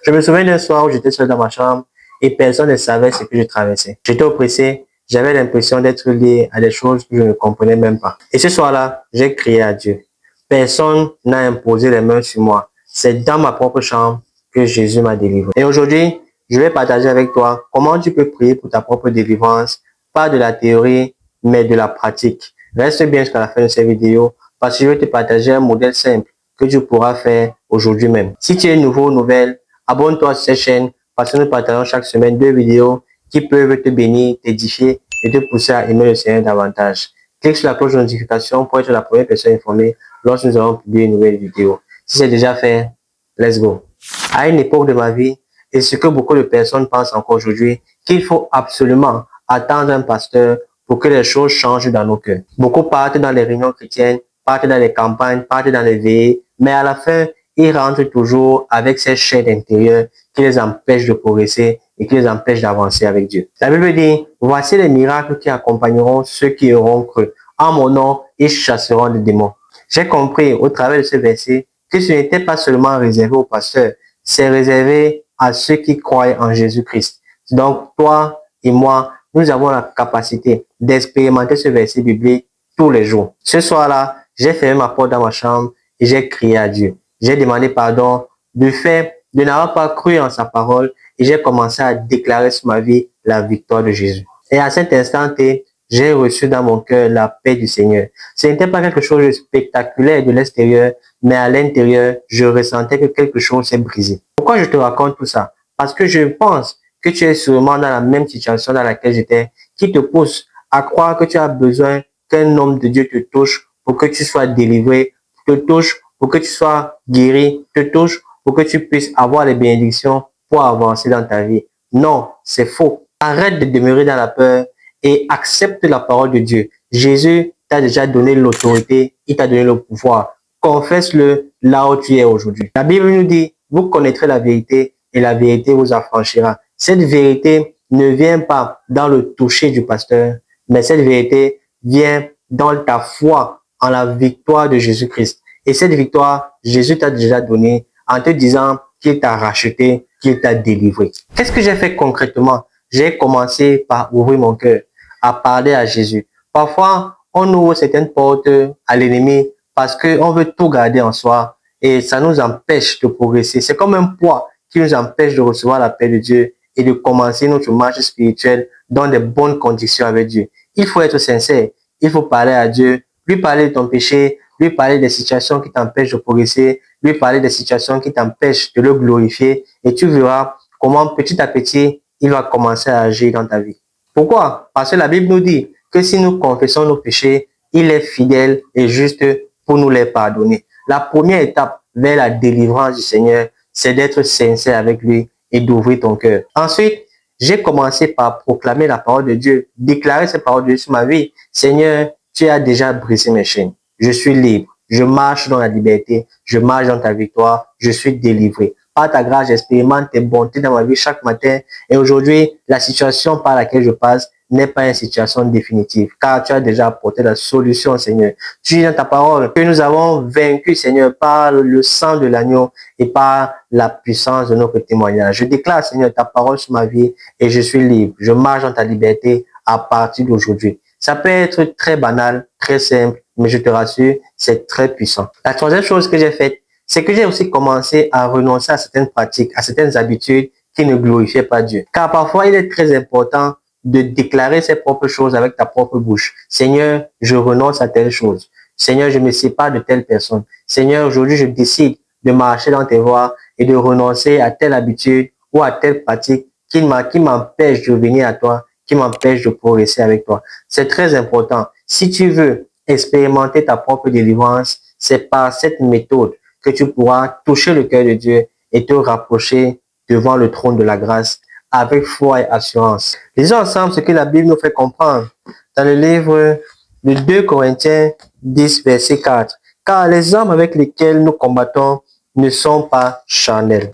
Je me souviens d'un soir où j'étais seul dans ma chambre et personne ne savait ce que je traversais. J'étais oppressé, j'avais l'impression d'être lié à des choses que je ne comprenais même pas. Et ce soir-là, j'ai crié à Dieu. Personne n'a imposé les mains sur moi. C'est dans ma propre chambre que Jésus m'a délivré. Et aujourd'hui, je vais partager avec toi comment tu peux prier pour ta propre délivrance, pas de la théorie, mais de la pratique. Reste bien jusqu'à la fin de cette vidéo parce que je vais te partager un modèle simple que tu pourras faire aujourd'hui même. Si tu es nouveau ou nouvelle, abonne-toi sur cette chaîne parce que nous partageons chaque semaine 2 vidéos qui peuvent te bénir, t'édifier et te pousser à aimer le Seigneur davantage. Clique sur la cloche de notification pour être la première personne informée lorsque nous allons publier une nouvelle vidéo. Si c'est déjà fait, let's go. À une époque de ma vie, et ce que beaucoup de personnes pensent encore aujourd'hui, qu'il faut absolument attendre un pasteur pour que les choses changent dans nos cœurs. Beaucoup partent dans les réunions chrétiennes, partent dans les campagnes, partent dans les veillées, mais à la fin, ils rentrent toujours avec ces chaînes intérieures qui les empêchent de progresser et qui les empêchent d'avancer avec Dieu. La Bible dit, voici les miracles qui accompagneront ceux qui auront cru. En mon nom, ils chasseront des démons. J'ai compris au travers de ce verset que ce n'était pas seulement réservé aux pasteurs, c'est réservé à ceux qui croient en Jésus-Christ. Donc, toi et moi, nous avons la capacité d'expérimenter ce verset biblique tous les jours. Ce soir-là, j'ai fermé ma porte dans ma chambre et j'ai crié à Dieu. J'ai demandé pardon du fait de n'avoir pas cru en sa parole et j'ai commencé à déclarer sur ma vie la victoire de Jésus. Et à cet instant T, j'ai reçu dans mon cœur la paix du Seigneur. Ce n'était pas quelque chose de spectaculaire de l'extérieur, mais à l'intérieur, je ressentais que quelque chose s'est brisé. Pourquoi je te raconte tout ça? Parce que je pense que tu es sûrement dans la même situation dans laquelle j'étais, qui te pousse à croire que tu as besoin qu'un homme de Dieu te touche pour que tu sois délivré, te touche pour que tu sois guéri, te touche pour que tu puisses avoir les bénédictions pour avancer dans ta vie. Non, c'est faux. Arrête de demeurer dans la peur et accepte la parole de Dieu. Jésus t'a déjà donné l'autorité, il t'a donné le pouvoir. Confesse-le là où tu es aujourd'hui. La Bible nous dit, vous connaîtrez la vérité et la vérité vous affranchira. Cette vérité ne vient pas dans le toucher du pasteur, mais cette vérité vient dans ta foi en la victoire de Jésus-Christ. Et cette victoire, Jésus t'a déjà donnée en te disant qu'il t'a racheté, qu'il t'a délivré. Qu'est-ce que j'ai fait concrètement? J'ai commencé par ouvrir mon cœur, à parler à Jésus. Parfois, on ouvre certaines portes à l'ennemi parce qu'on veut tout garder en soi et ça nous empêche de progresser. C'est comme un poids qui nous empêche de recevoir la paix de Dieu et de commencer notre marche spirituelle dans de bonnes conditions avec Dieu. Il faut être sincère, il faut parler à Dieu, lui parler de ton péché, lui parler des situations qui t'empêchent de progresser, lui parler des situations qui t'empêchent de le glorifier et tu verras comment petit à petit, il va commencer à agir dans ta vie. Pourquoi? Parce que la Bible nous dit que si nous confessons nos péchés, il est fidèle et juste pour nous les pardonner. La première étape vers la délivrance du Seigneur, c'est d'être sincère avec lui et d'ouvrir ton cœur. Ensuite, j'ai commencé par proclamer la parole de Dieu, déclarer cette parole de Dieu sur ma vie. Seigneur, tu as déjà brisé mes chaînes. Je suis libre. Je marche dans la liberté. Je marche dans ta victoire. Je suis délivré. Par ta grâce, j'expérimente tes bontés dans ma vie chaque matin. Et aujourd'hui, la situation par laquelle je passe n'est pas une situation définitive, car tu as déjà apporté la solution, Seigneur. Tu dis dans ta parole que nous avons vaincu, Seigneur, par le sang de l'agneau et par la puissance de notre témoignage. Je déclare, Seigneur, ta parole sur ma vie et je suis libre. Je marche dans ta liberté à partir d'aujourd'hui. Ça peut être très banal, très simple, mais je te rassure, c'est très puissant. La troisième chose que j'ai faite, c'est que j'ai aussi commencé à renoncer à certaines pratiques, à certaines habitudes qui ne glorifiaient pas Dieu. Car parfois, il est très important de déclarer ses propres choses avec ta propre bouche. Seigneur, je renonce à telle chose. Seigneur, je me sépare de telle personne. Seigneur, aujourd'hui, je décide de marcher dans tes voies et de renoncer à telle habitude ou à telle pratique qui m'empêche de venir à toi, qui m'empêche de progresser avec toi. C'est très important. Si tu veux expérimenter ta propre délivrance, c'est par cette méthode que tu pourras toucher le cœur de Dieu et te rapprocher devant le trône de la grâce avec foi et assurance. Lisons ensemble ce que la Bible nous fait comprendre dans le livre de 2 Corinthiens 10, verset 4. Car les armes avec lesquelles nous combattons ne sont pas charnelles,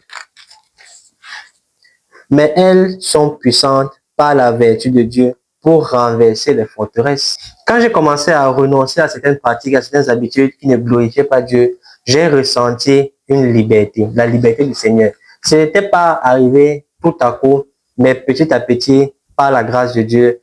mais elles sont puissantes par la vertu de Dieu pour renverser les forteresses. Quand j'ai commencé à renoncer à certaines pratiques, à certaines habitudes qui ne glorifiaient pas Dieu, j'ai ressenti une liberté, la liberté du Seigneur. Ce n'était pas arrivé tout à coup, mais petit à petit, par la grâce de Dieu,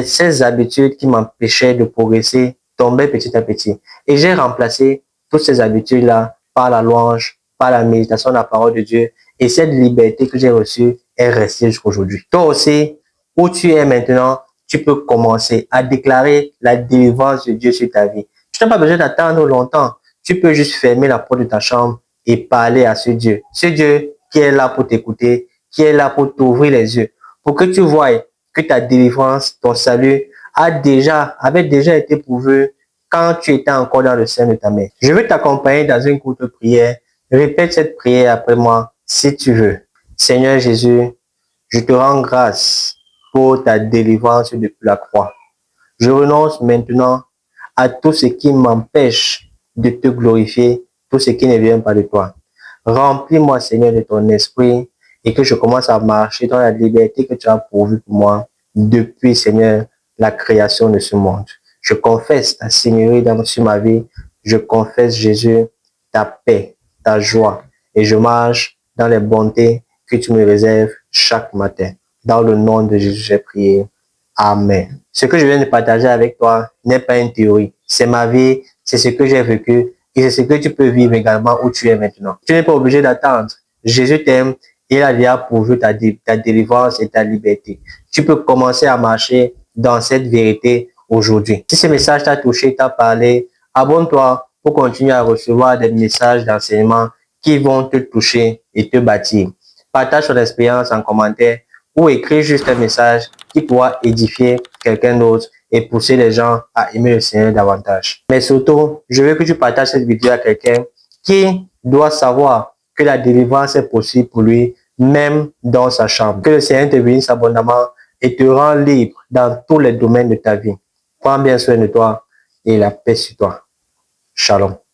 ces habitudes qui m'empêchaient de progresser tombaient petit à petit. Et j'ai remplacé toutes ces habitudes-là par la louange, par la méditation de la parole de Dieu. Et cette liberté que j'ai reçue est restée jusqu'aujourd'hui. Toi aussi, où tu es maintenant, tu peux commencer à déclarer la délivrance de Dieu sur ta vie. Tu n'as pas besoin d'attendre longtemps. Tu peux juste fermer la porte de ta chambre et parler à ce Dieu. Ce Dieu qui est là pour t'écouter, qui est là pour t'ouvrir les yeux, pour que tu voies que ta délivrance, ton salut avait déjà été prouvé quand tu étais encore dans le sein de ta mère. Je veux t'accompagner dans une courte prière. Répète cette prière après moi si tu veux. Seigneur Jésus, je te rends grâce pour ta délivrance depuis la croix. Je renonce maintenant à tout ce qui m'empêche de te glorifier, tout ce qui ne vient pas de toi. Remplis-moi, Seigneur, de ton esprit et que je commence à marcher dans la liberté que tu as pourvue pour moi depuis, Seigneur, la création de ce monde. Je confesse ta seigneurie sur ma vie. Je confesse, Jésus, ta paix, ta joie et je marche dans les bontés que tu me réserves chaque matin. Dans le nom de Jésus, j'ai prié. Amen. Ce que je viens de partager avec toi n'est pas une théorie. C'est ma vie, c'est ce que j'ai vécu et c'est ce que tu peux vivre également où tu es maintenant. Tu n'es pas obligé d'attendre. Jésus t'aime et il a déjà pourvu ta délivrance et ta liberté. Tu peux commencer à marcher dans cette vérité aujourd'hui. Si ce message t'a touché, t'a parlé, abonne-toi pour continuer à recevoir des messages d'enseignement qui vont te toucher et te bâtir. Partage ton expérience en commentaire ou écris juste un message qui pourra édifier quelqu'un d'autre et pousser les gens à aimer le Seigneur davantage. Mais surtout, je veux que tu partages cette vidéo à quelqu'un qui doit savoir que la délivrance est possible pour lui, même dans sa chambre. Que le Seigneur te bénisse abondamment et te rend libre dans tous les domaines de ta vie. Prends bien soin de toi et la paix sur toi. Shalom.